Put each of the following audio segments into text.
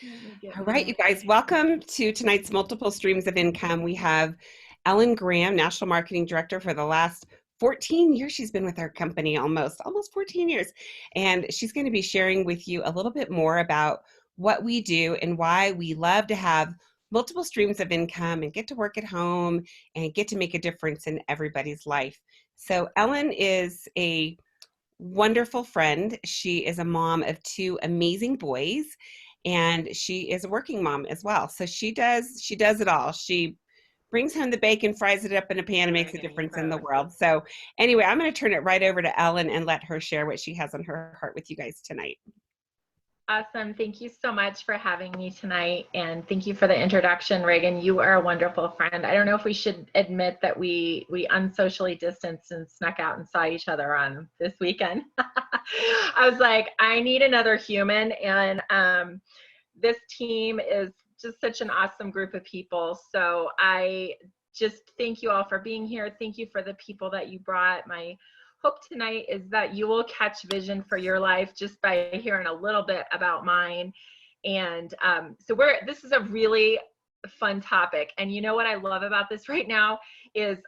Let me get All my right, you notes. guys, welcome to tonight's Multiple Streams of Income. We have Ellen Graham, National Marketing Director for the last 14 years. She's been with our company almost 14 years. And she's going to be sharing with you a little bit more about what we do and why we love to have multiple streams of income and get to work at home and get to make a difference in everybody's life. So Ellen is a wonderful friend. She is a mom of two amazing boys, and she is a working mom as well. So she does it all. She brings home the bacon, fries it up in a pan, and makes a difference in the world. So anyway, I'm going to turn it right over to Ellen and let her share what she has on her heart with you guys tonight. Awesome. Thank you so much for having me tonight. And thank you for the introduction, Reagan. You are a wonderful friend. I don't know if we should admit that we unsocially distanced and snuck out and saw each other on this weekend. I was like, I need another human. And this team is just such an awesome group of people. So I just thank you all for being here. Thank you for the people that you brought. My hope tonight is that you will catch vision for your life just by hearing a little bit about mine. And so this is a really fun topic. And you know what I love about this right now is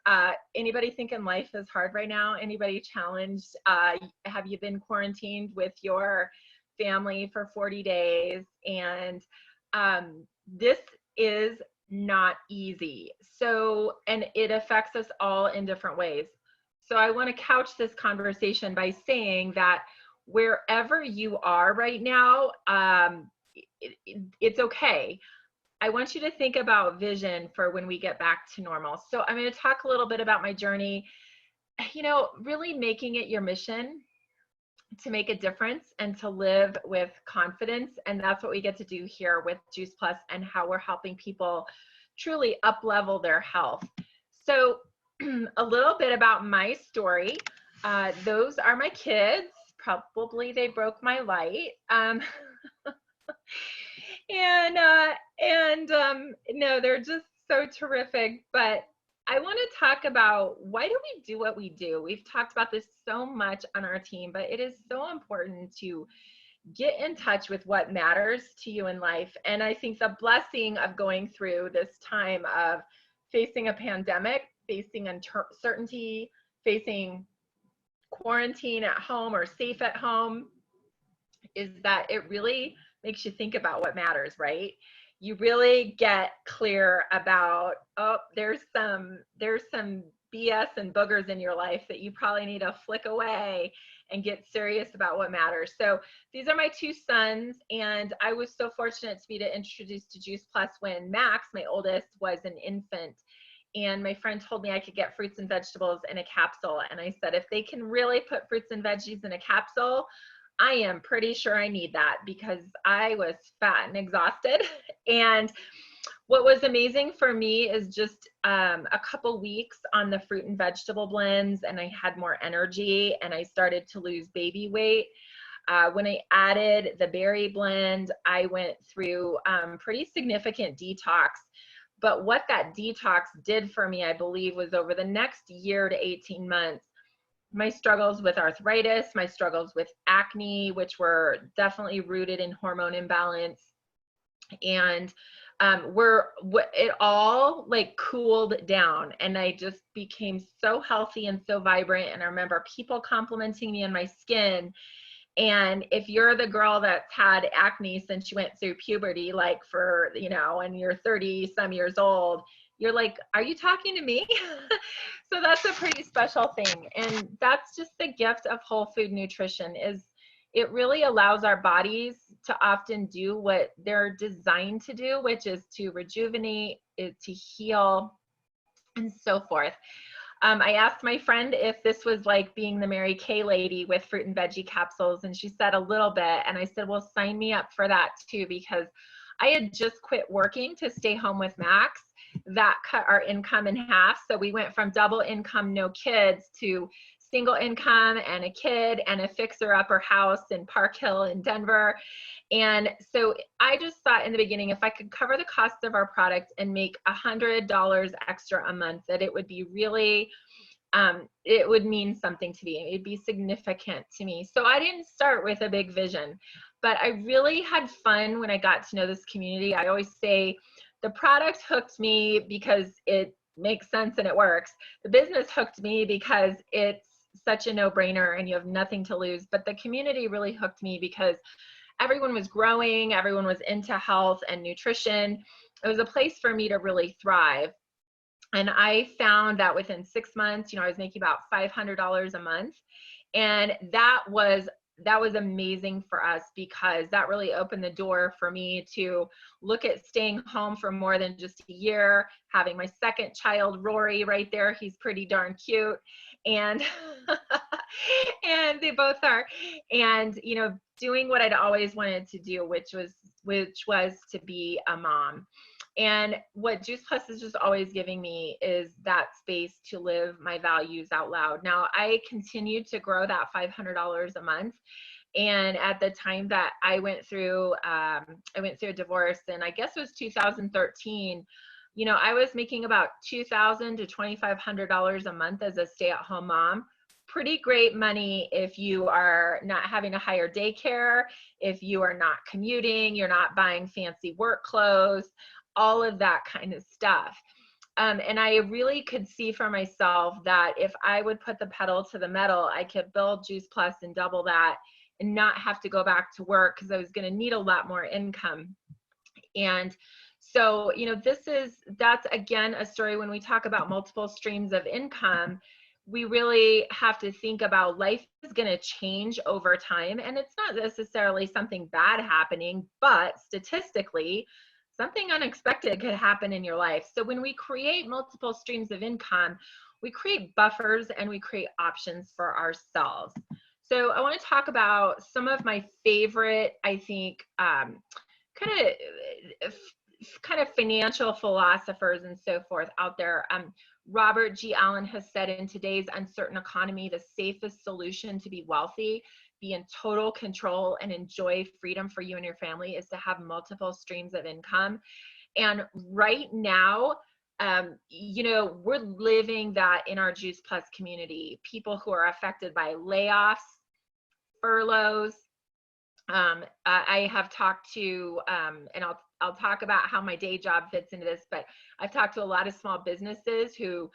anybody thinking life is hard right now? Anybody challenged? Have you been quarantined with your family for 40 days? And this is not easy. So, and it affects us all in different ways. So I want to couch this conversation by saying that wherever you are right now, it's okay. I want you to think about vision for when we get back to normal. So I'm going to talk a little bit about my journey, really making it your mission to make a difference and to live with confidence. And that's what we get to do here with Juice Plus and how we're helping people truly up level their health. So a little bit about my story. Those are my kids. Probably they broke my light. No, they're just so terrific. But I want to talk about why do we do what we do? We've talked about this so much on our team, but it is so important to get in touch with what matters to you in life. And I think the blessing of going through this time of facing a pandemic, facing uncertainty, facing quarantine at home or safe at home, is that it really makes you think about what matters, right? You really get clear about, oh, there's some BS and boogers in your life that you probably need to flick away and get serious about what matters. So these are my two sons, and I was so fortunate to be introduced to Juice Plus when Max, my oldest, was an infant. And my friend told me I could get fruits and vegetables in a capsule. And I said, if they can really put fruits and veggies in a capsule, I am pretty sure I need that because I was fat and exhausted. And what was amazing for me is just a couple weeks on the fruit and vegetable blends, and I had more energy and I started to lose baby weight. When I added the berry blend, I went through pretty significant detox. But what that detox did for me, I believe, was over the next year to 18 months, my struggles with arthritis, my struggles with acne, which were definitely rooted in hormone imbalance, and it all like cooled down, and I just became so healthy and so vibrant. And I remember people complimenting me on my skin. And if you're the girl that's had acne since you went through puberty, like for, and you're 30 some years old, you're like, are you talking to me? So that's a pretty special thing. And that's just the gift of whole food nutrition, is it really allows our bodies to often do what they're designed to do, which is to rejuvenate, to heal, and so forth. I asked my friend if this was like being the Mary Kay lady with fruit and veggie capsules, and she said a little bit. And I said, well, sign me up for that too, because I had just quit working to stay home with Max. That cut our income in half. So we went from double income, no kids, to single income and a kid and a fixer-upper house in Park Hill in Denver. And so I just thought in the beginning, if I could cover the cost of our product and make $100 extra a month, that it would be really, it would mean something to me. It'd be significant to me. So I didn't start with a big vision, but I really had fun when I got to know this community. I always say the product hooked me because it makes sense and it works. The business hooked me because it's such a no-brainer and you have nothing to lose. But the community really hooked me because everyone was growing, everyone was into health and nutrition. It was a place for me to really thrive. And I found that within 6 months, I was making about $500 a month. And that was amazing for us because that really opened the door for me to look at staying home for more than just a year, having my second child, Rory, right there. He's pretty darn cute. And and they both are. And doing what I'd always wanted to do, which was to be a mom. And what Juice Plus is just always giving me is that space to live my values out loud. Now, I continued to grow that $500 a month. And at the time that I went through a divorce, and I guess it was 2013, I was making about $2,000 to $2,500 a month as a stay-at-home mom. Pretty great money if you are not having to hire daycare, if you are not commuting, you're not buying fancy work clothes, all of that kind of stuff. And I really could see for myself that if I would put the pedal to the metal, I could build Juice Plus and double that and not have to go back to work because I was going to need a lot more income. And so, that's again a story when we talk about multiple streams of income. We really have to think about life is going to change over time. And it's not necessarily something bad happening, but statistically, something unexpected could happen in your life. So when we create multiple streams of income, we create buffers and we create options for ourselves. So I want to talk about some of my favorite, I think, kind of financial philosophers and so forth out there. Robert G. Allen has said, in today's uncertain economy, the safest solution to be wealthy, be in total control, and enjoy freedom for you and your family is to have multiple streams of income. And right now, we're living that in our Juice Plus community. People who are affected by layoffs, furloughs. I have talked to, and I'll talk about how my day job fits into this, but I've talked to a lot of small businesses who,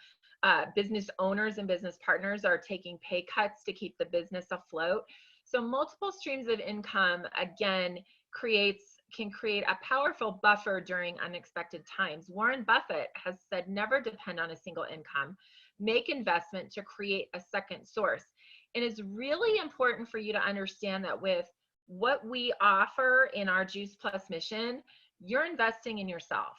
business owners and business partners are taking pay cuts to keep the business afloat. So multiple streams of income, again, can create a powerful buffer during unexpected times. Warren Buffett has said, never depend on a single income. Make investment to create a second source. And it's really important for you to understand that with what we offer in our Juice Plus mission, you're investing in yourself.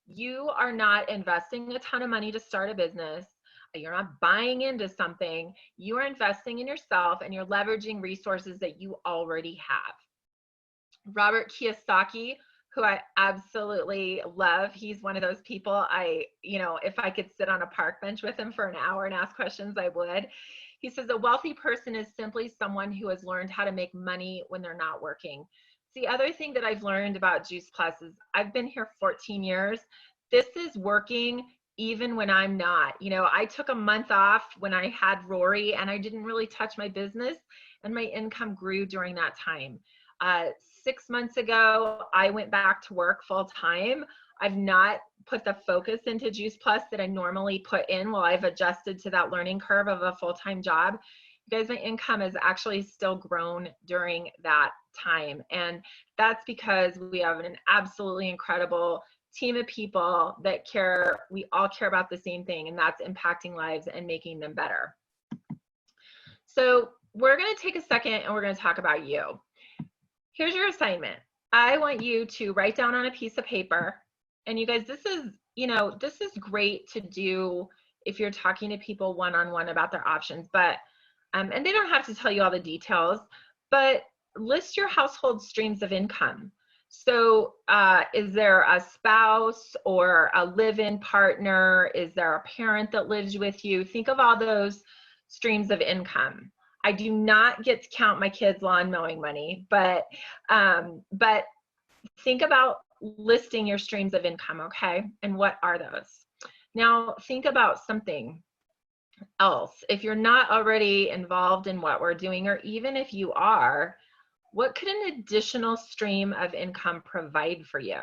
You are not investing a ton of money to start a business. You're not buying into something. You are investing in yourself and you're leveraging resources that you already have. Robert Kiyosaki, who I absolutely love. He's one of those people if I could sit on a park bench with him for an hour and ask questions, I would. He says a wealthy person is simply someone who has learned how to make money when they're not working. The other thing that I've learned about Juice Plus is I've been here 14 years. This is working even when I'm not. I took a month off when I had Rory and I didn't really touch my business, and my income grew during that time. 6 months ago, I went back to work full time. I've not put the focus into Juice Plus that I normally put in while I've adjusted to that learning curve of a full-time job. You guys, my income has actually still grown during that time. And that's because we have an absolutely incredible team of people that care. We all care about the same thing, and that's impacting lives and making them better. So we're going to take a second and we're going to talk about you. Here's your assignment. I want you to write down on a piece of paper, and you guys, this is great to do if you're talking to people one-on-one about their options, but, and they don't have to tell you all the details, but list your household streams of income. So is there a spouse or a live-in partner? Is there a parent that lives with you? Think of all those streams of income. I do not get to count my kids' lawn mowing money, but think about listing your streams of income, okay? And what are those? Now think about something else. If you're not already involved in what we're doing, or even if you are, What could an additional stream of income provide for you?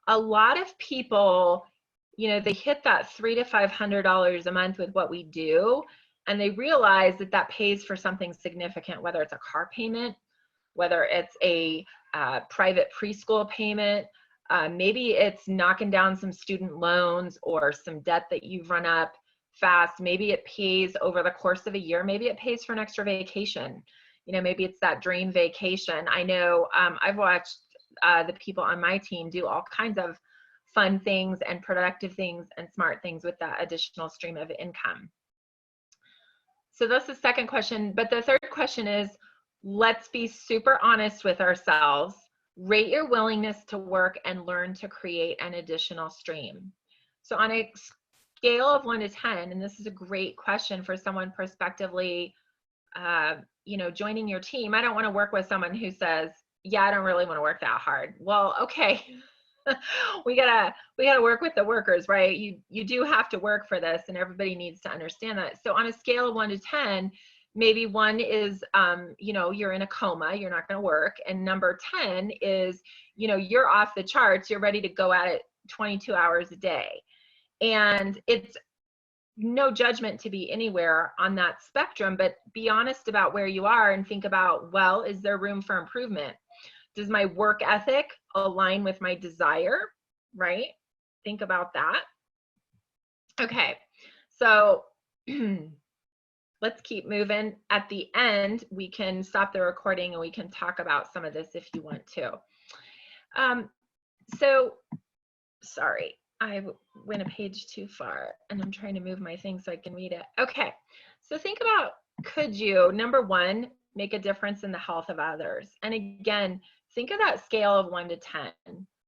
A lot of people, they hit that $300 to $500 a month with what we do, and they realize that that pays for something significant, whether it's a car payment, whether it's a private preschool payment, maybe it's knocking down some student loans or some debt that you've run up fast. Maybe it pays over the course of a year. Maybe it pays for an extra vacation. Maybe it's that dream vacation. I know I've watched the people on my team do all kinds of fun things and productive things and smart things with that additional stream of income. So that's the second question. But the third question is, let's be super honest with ourselves. Rate your willingness to work and learn to create an additional stream. So on a scale of 1 to 10, and this is a great question for someone prospectively, joining your team. I don't want to work with someone who says, yeah, I don't really want to work that hard. Well, okay. we gotta work with the workers, right? You do have to work for this, and everybody needs to understand that. So on a scale of 1 to 10, maybe 1 is you're in a coma, you're not going to work, and number 10 is you're off the charts, you're ready to go at it 22 hours a day. And it's no judgment to be anywhere on that spectrum, but be honest about where you are and think about, well, is there room for improvement? Does my work ethic align with my desire, right? Think about that. Okay, so let's keep moving. At the end, we can stop the recording and we can talk about some of this if you want to. Sorry, I went a page too far and I'm trying to move my thing so I can read it. Okay, so think about, could you, number 1, make a difference in the health of others? And again, think of that scale of 1 to 10.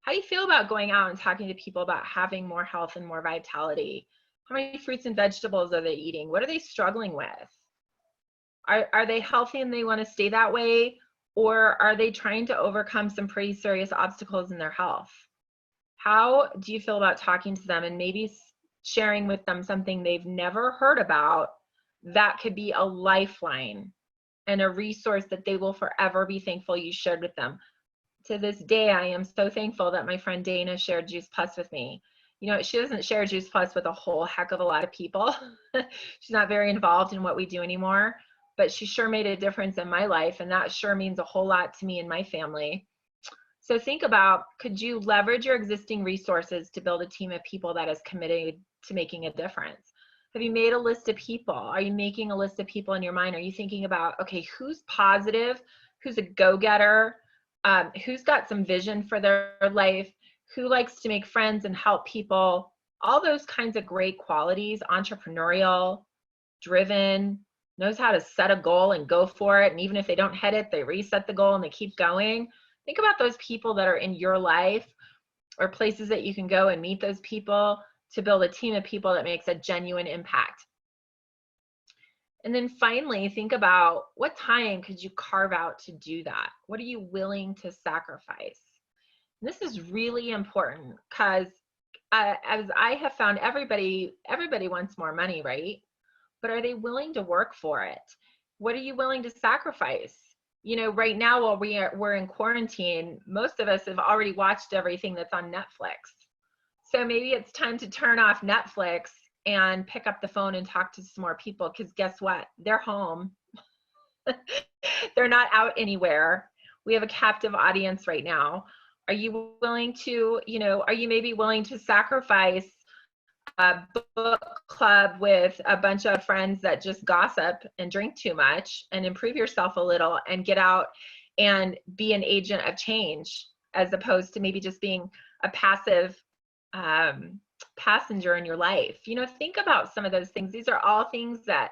How do you feel about going out and talking to people about having more health and more vitality? How many fruits and vegetables are they eating? What are they struggling with? Are they healthy and they want to stay that way? Or are they trying to overcome some pretty serious obstacles in their health? How do you feel about talking to them and maybe sharing with them something they've never heard about that could be a lifeline and a resource that they will forever be thankful you shared with them? To this day, I am so thankful that my friend Dana shared Juice Plus with me. She doesn't share Juice Plus with a whole heck of a lot of people. She's not very involved in what we do anymore, but she sure made a difference in my life, and that sure means a whole lot to me and my family. So think about, could you leverage your existing resources to build a team of people that is committed to making a difference? Have you made a list of people? Are you making a list of people in your mind? Are you thinking about, okay, who's positive? Who's a go-getter? Who's got some vision for their life? Who likes to make friends and help people? All those kinds of great qualities, entrepreneurial, driven, knows how to set a goal and go for it. And even if they don't hit it, they reset the goal and they keep going. Think about those people that are in your life or places that you can go and meet those people to build a team of people that makes a genuine impact. And then finally, think about, what time could you carve out to do that? What are you willing to sacrifice? And this is really important because as I have found, everybody wants more money, right? But are they willing to work for it? What are you willing to sacrifice? Right now, while we're in quarantine, most of us have already watched everything that's on Netflix. So maybe it's time to turn off Netflix and pick up the phone and talk to some more people, because guess what? They're home. They're not out anywhere. We have a captive audience right now. Are you willing to, are you maybe willing to sacrifice a book club with a bunch of friends that just gossip and drink too much and improve yourself a little and get out and be an agent of change, as opposed to maybe just being a passive passenger in your life? Think about some of those things. These are all things that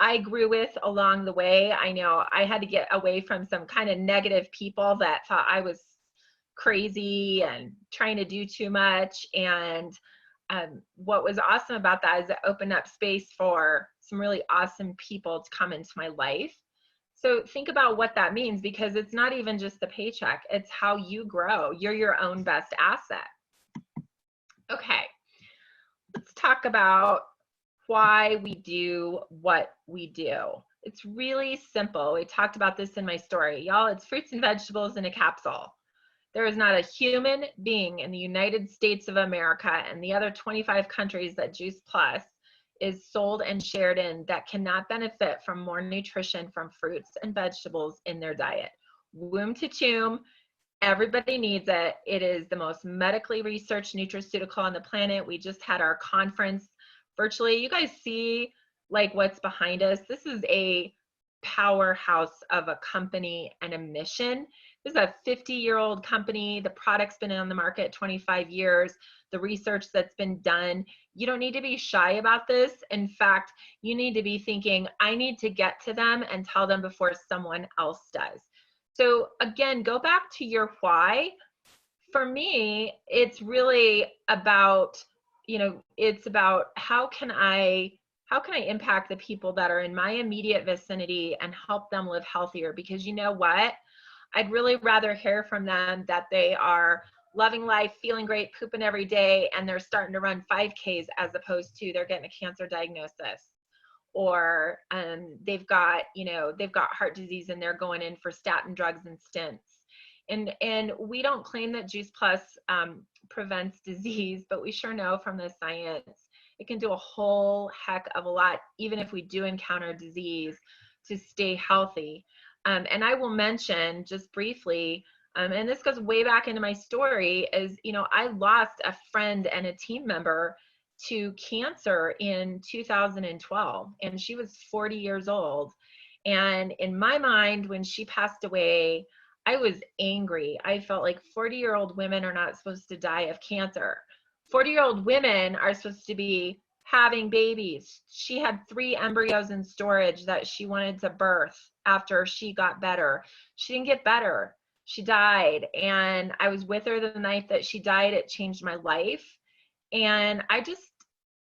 I grew with along the way. I know I had to get away from some kind of negative people that thought I was crazy and trying to do too much. And what was awesome about that is it opened up space for some really awesome people to come into my life. So think about what that means, because it's not even just the paycheck, it's how you grow. You're your own best asset. Okay, let's talk about why we do what we do. It's really simple. We talked about this in my story. Y'all, it's fruits and vegetables in a capsule. There is not a human being in the United States of America and the other 25 countries that Juice Plus is sold and shared in that cannot benefit from more nutrition from fruits and vegetables in their diet. Womb to tomb, everybody needs it. It is the most medically researched nutraceutical on the planet. We just had our conference virtually. You guys see like what's behind us. This is a powerhouse of a company and a mission. This is a 50-year-old company. The product's been on the market 25 years. The research that's been done. You don't need to be shy about this. In fact, you need to be thinking, I need to get to them and tell them before someone else does. So again, go back to your why. For me, it's really about, it's about how can I impact the people that are in my immediate vicinity and help them live healthier? Because you know what? I'd really rather hear from them that they are loving life, feeling great, pooping every day, and they're starting to run 5Ks as opposed to they're getting a cancer diagnosis, or they've got heart disease and they're going in for statin drugs and stents. And we don't claim that Juice Plus prevents disease, but we sure know from the science it can do a whole heck of a lot, even if we do encounter disease, to stay healthy. And I will mention just briefly, and this goes way back into my story, is, I lost a friend and a team member to cancer in 2012, and she was 40 years old. And in my mind, when she passed away, I was angry. I felt like 40-year-old women are not supposed to die of cancer. 40-year-old women are supposed to be having babies. She had 3 embryos in storage that she wanted to birth after she got better. She didn't get better. She died. And I was with her the night that she died. It changed my life. And I just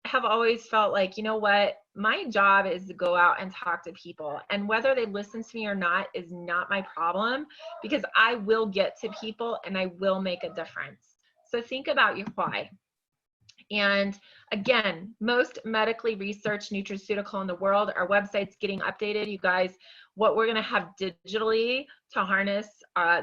have always felt like, you know what? My job is to go out and talk to people. And whether they listen to me or not is not my problem, because I will get to people and I will make a difference. So think about your why. And again, most medically researched nutraceutical in the world, our website's getting updated. You guys, what we're going to have digitally to harness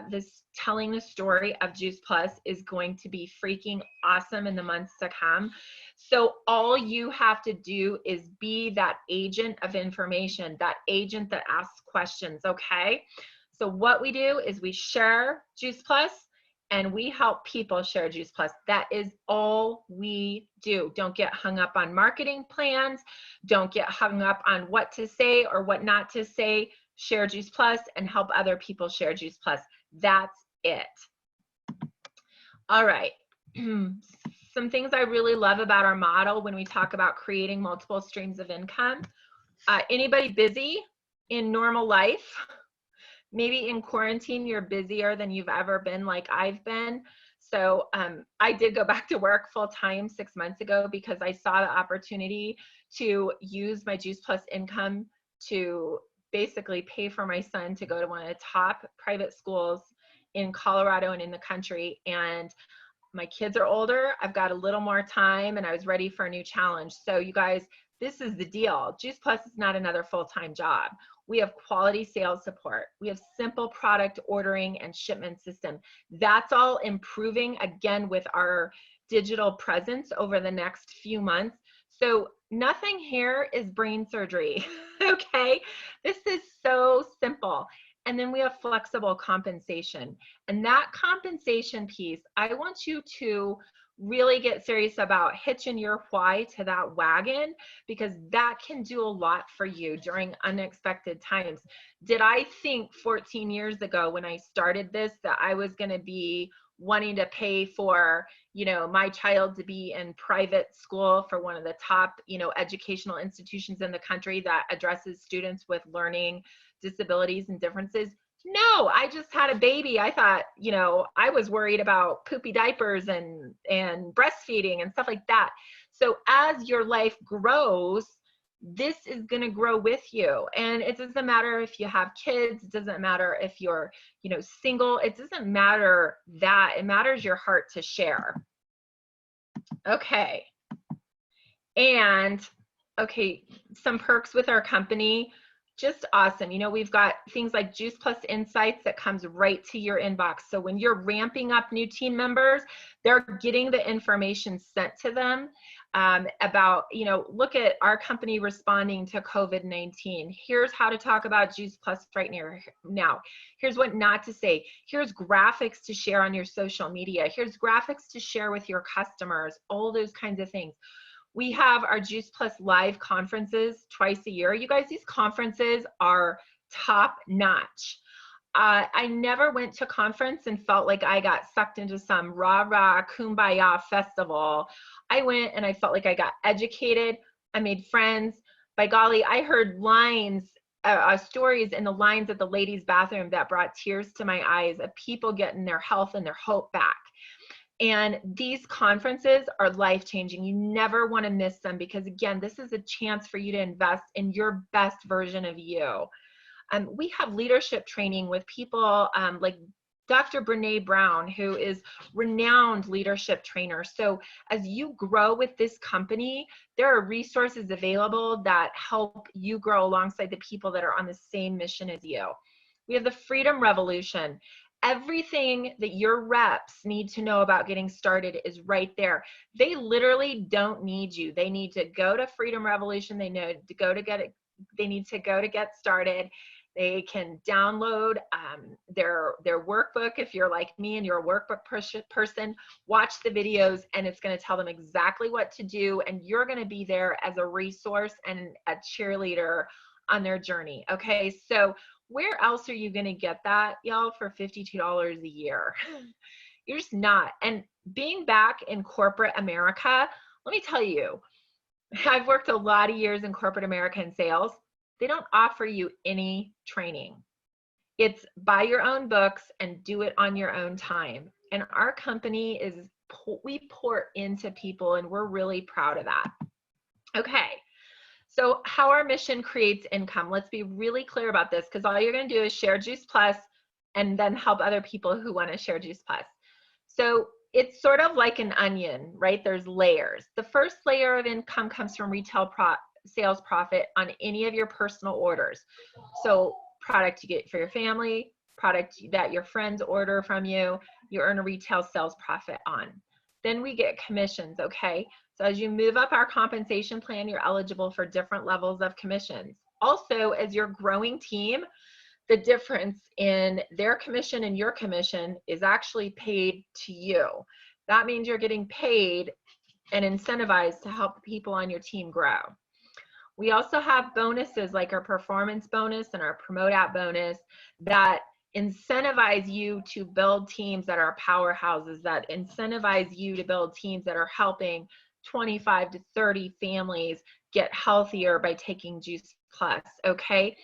this telling the story of Juice Plus is going to be freaking awesome in the months to come. So all you have to do is be that agent of information, that agent that asks questions, okay? So what we do is we share Juice Plus, and we help people share Juice Plus. That is all we do. Don't get hung up on marketing plans. Don't get hung up on what to say or what not to say. Share Juice Plus and help other people share Juice Plus. That's it. All right. Some things I really love about our model when we talk about creating multiple streams of income. Anybody busy in normal life? Maybe in quarantine, you're busier than you've ever been, like I've been. So I did go back to work full time 6 months ago because I saw the opportunity to use my Juice Plus income to basically pay for my son to go to one of the top private schools in Colorado and in the country. And my kids are older. I've got a little more time and I was ready for a new challenge. So you guys, this is the deal. Juice Plus is not another full-time job. We have quality sales support. We have simple product ordering and shipment system. That's all improving again with our digital presence over the next few months. So nothing here is brain surgery, okay? This is so simple. And then we have flexible compensation. And that compensation piece, I want you to really get serious about hitching your why to that wagon, because that can do a lot for you during unexpected times. Did I think 14 years ago when I started this that I was going to be wanting to pay for, my child to be in private school for one of the top, educational institutions in the country that addresses students with learning disabilities and differences? No, I just had a baby. I thought, I was worried about poopy diapers and breastfeeding and stuff like that. So as your life grows, this is going to grow with you. And it doesn't matter if you have kids. It doesn't matter if you're, single. It doesn't matter that. It matters your heart to share. Okay. And okay, some perks with our company. just awesome. You know, we've got things like Juice Plus Insights that comes right to your inbox. So when you're ramping up new team members, they're getting the information sent to them about, you know, look at our company responding to COVID-19. Here's how to talk about Juice Plus right now. Here's what not to say. Here's graphics to share on your social media. Here's graphics to share with your customers, all those kinds of things. We have our Juice Plus live conferences twice a year. You guys, these conferences are top notch. I never went to a conference and felt like I got sucked into some rah-rah kumbaya festival. I went and I felt like I got educated. I made friends. By golly, I heard stories in the lines at the ladies' bathroom that brought tears to my eyes of people getting their health and their hope back. And these conferences are life-changing. You never want to miss them because, again, this is a chance for you to invest in your best version of you. We have leadership training with people like Dr. Brene Brown, who is renowned leadership trainer. So as you grow with this company, there are resources available that help you grow alongside the people that are on the same mission as you. We have the Freedom Revolution. Everything that your reps need to know about getting started is right there. They literally don't need you. They need to go to Freedom Revolution. They need to go to get started. They can download their workbook. If you're like me and you're a workbook person, watch the videos and it's going to tell them exactly what to do. And you're going to be there as a resource and a cheerleader on their journey. Okay, so where else are you going to get that, y'all, for $52 a year? You're just not. And being back in corporate America, let me tell you, I've worked a lot of years in corporate America in sales. They don't offer you any training. It's buy your own books and do it on your own time. And our company we pour into people and we're really proud of that. Okay. So how our mission creates income. Let's be really clear about this because all you're going to do is share Juice Plus and then help other people who want to share Juice Plus. So it's sort of like an onion, right? There's layers. The first layer of income comes from retail sales profit on any of your personal orders. So product you get for your family, product that your friends order from you, you earn a retail sales profit on. Then we get commissions, okay? So as you move up our compensation plan, you're eligible for different levels of commissions. Also, as your growing team, the difference in their commission and your commission is actually paid to you. That means you're getting paid and incentivized to help the people on your team grow. We also have bonuses like our performance bonus and our promote app bonus that incentivize you to build teams that are powerhouses, that incentivize you to build teams that are helping 25 to 30 families get healthier by taking Juice Plus, okay?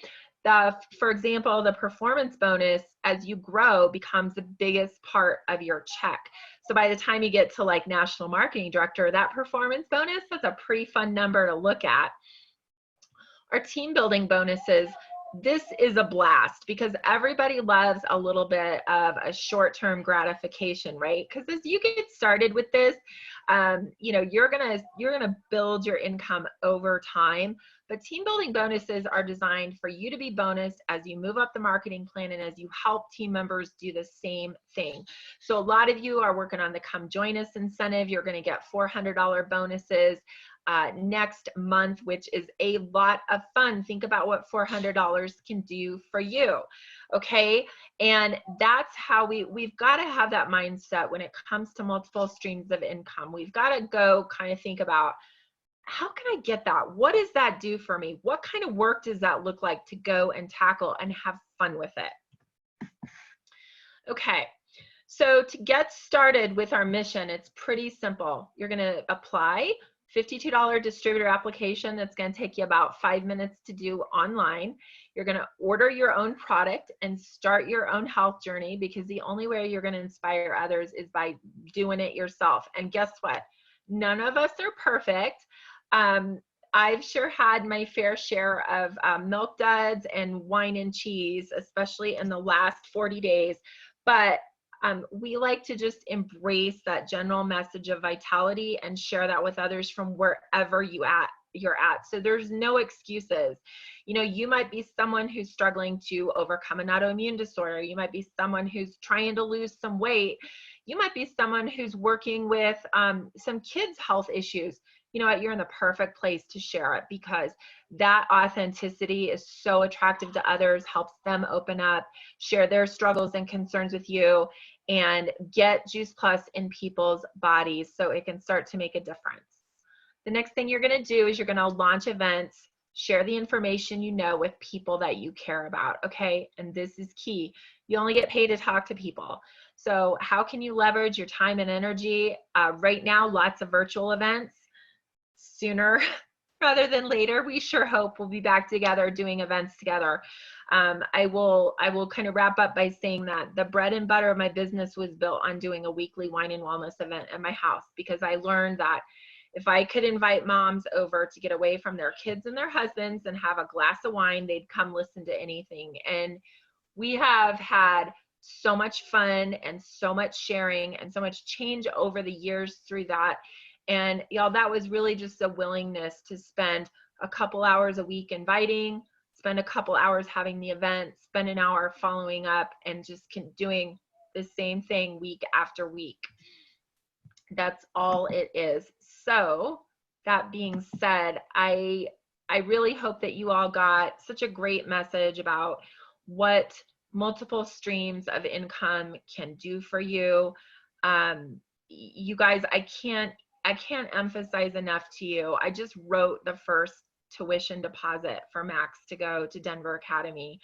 For example, the performance bonus, as you grow, becomes the biggest part of your check. So by the time you get to like national marketing director, that performance bonus, that's a pretty fun number to look at. Our team building bonuses, this is a blast because everybody loves a little bit of a short-term gratification, right? Because as you get started with this, you know, you're gonna build your income over time. But team building bonuses are designed for you to be bonused as you move up the marketing plan and as you help team members do the same thing. So a lot of you are working on the Come Join Us incentive. You're going to get $400 bonuses next month, which is a lot of fun. Think about what $400 can do for you. Okay. And that's how we've got to have that mindset when it comes to multiple streams of income. We've got to go kind of think about, how can I get that? What does that do for me? What kind of work does that look like to go and tackle and have fun with it? Okay. So to get started with our mission, it's pretty simple. You're going to apply $52 distributor application that's going to take you about 5 minutes to do online. You're going to order your own product and start your own health journey because the only way you're going to inspire others is by doing it yourself. And guess what? None of us are perfect. I've sure had my fair share of milk duds and wine and cheese, especially in the last 40 days. But we like to just embrace that general message of vitality and share that with others from wherever you're at. So there's no excuses. You might be someone who's struggling to overcome an autoimmune disorder. You might be someone who's trying to lose some weight. You might be someone who's working with some kids' health issues. You know what? You're in the perfect place to share it, because that authenticity is so attractive to others, helps them open up, share their struggles and concerns with you, and get Juice Plus in people's bodies so it can start to make a difference. The next thing you're going to do is you're going to launch events, share the information with people that you care about, okay? And this is key. You only get paid to talk to people. So how can you leverage your time and energy? Right now, lots of virtual events. Sooner rather than later, we sure hope we'll be back together doing events together. I will kind of wrap up by saying that the bread and butter of my business was built on doing a weekly wine and wellness event at my house, because I learned that if I could invite moms over to get away from their kids and their husbands and have a glass of wine, they'd come listen to anything. And we have had so much fun and so much sharing and so much change over the years through that. And y'all, that was really just a willingness to spend a couple hours a week inviting, spend a couple hours having the event, spend an hour following up, and just doing the same thing week after week. That's all it is. So that being said, I really hope that you all got such a great message about what multiple streams of income can do for you. You guys, I can't emphasize enough to you. I just wrote the first tuition deposit for Max to go to Denver Academy.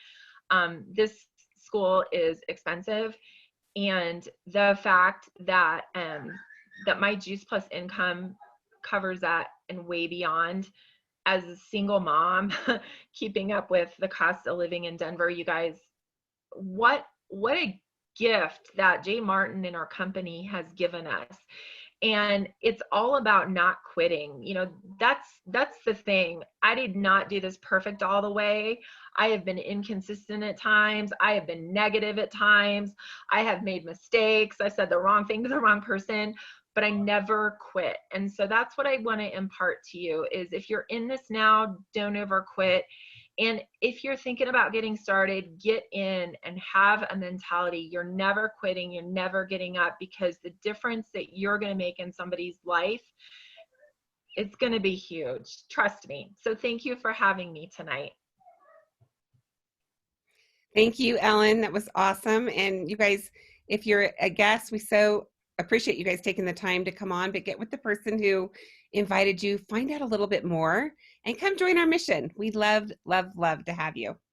This school is expensive, and the fact that that my Juice Plus income covers that and way beyond, as a single mom, keeping up with the cost of living in Denver, you guys, what a gift that Jay Martin and our company has given us. And it's all about not quitting. That's the thing. I did not do this perfect all the way. I have been inconsistent at times. I have been negative at times. I have made mistakes. I said the wrong thing to the wrong person, but I never quit. And so that's what I want to impart to you is, if you're in this now, don't ever quit. And if you're thinking about getting started, get in and have a mentality. You're never quitting. You're never getting up, because the difference that you're going to make in somebody's life, it's going to be huge. Trust me. So thank you for having me tonight. Thank you, Ellen. That was awesome. And you guys, if you're a guest, we so appreciate you guys taking the time to come on, but get with the person who invited you, find out a little bit more, and come join our mission. We'd love, love, love to have you.